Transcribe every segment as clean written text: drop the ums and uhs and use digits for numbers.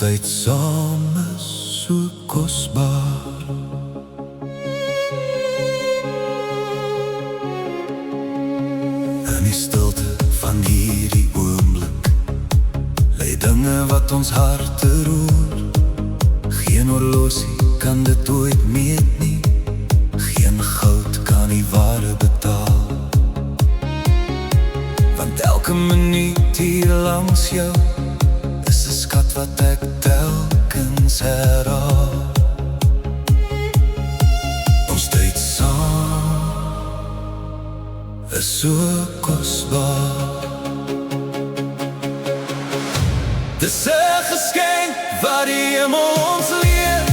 tyd saam is so kosbaar. In die stilte van hierdie oomblik lê dinge wat ons harte roer. Geen horlosie kan dit ooit meet nie, geen goud kan die waarde betaal. Want elke minuut hier langs jou is 'n skat wat ek telkens herhaal. Ons tyd saam is so kosbaar. Dis 'n geskenk wat die hemel ons leer,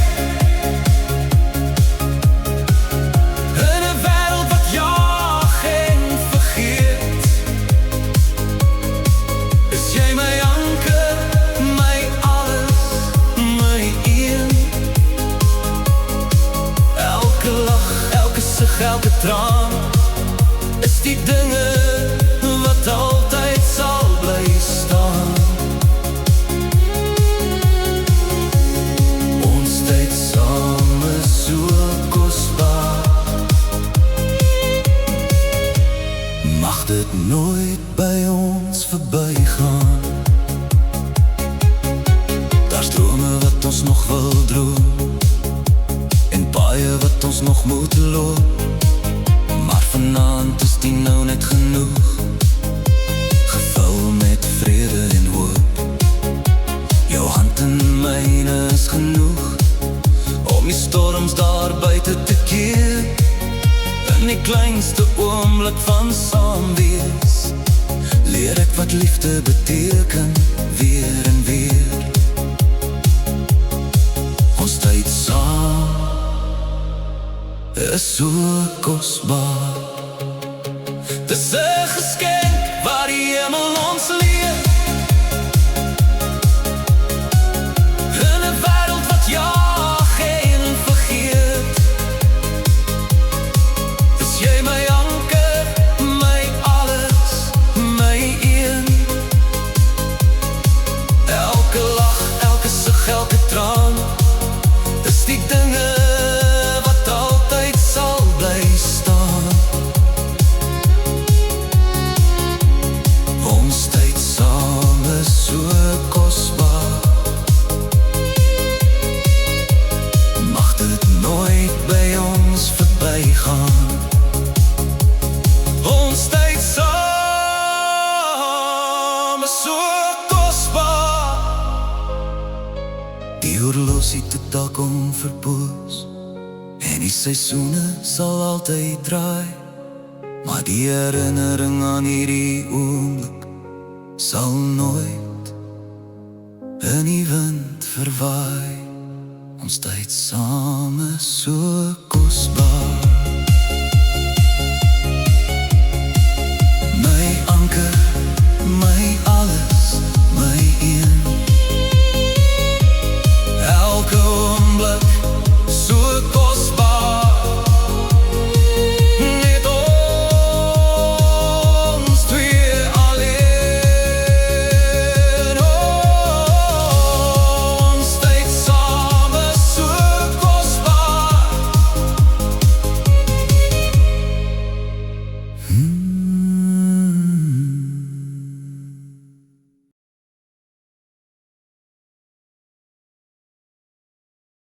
in 'n wêreld wat jaag en vergeet. Is jy my anker, my alles, my een? Elke lach, elke sug, elke traan is die dinge wat altyd sal bly staan. Ons tyd saam is so kosbaar. Mag dit nooit by ons verbygaan. Daar's drome wat ons nog wil droom, en paaie wat ons nog moet loop. Maar vanaand is die nou net genoeg, gevul met vrede en hoop. Jou hand in myne is genoeg om die storms daar buite te keer. In die kleinste oomblik van saam wees, leer ek wat liefde beteken, weer en weer. Ons tyd saam is so kosbaar. Dis 'n geskenk wat die hemel ons leer, in 'n wêreld wat jaag en vergeet. Is jy my anker, my alles, my een? Elke lach, elke sug, elke traan is die dinge wat altyd sal bly staan. Ons tyd saam is so kosbaar. Mag dit nooit by ons verbygaan. Ons tyd saam is so kosbaar. Die horlosie het dalk onverpoos, en die seisoene sal altyd draai, maar die herinnering aan hierdie oomblik sal nooit in die wind verwaai. Ons tyd saam is so kosbaar.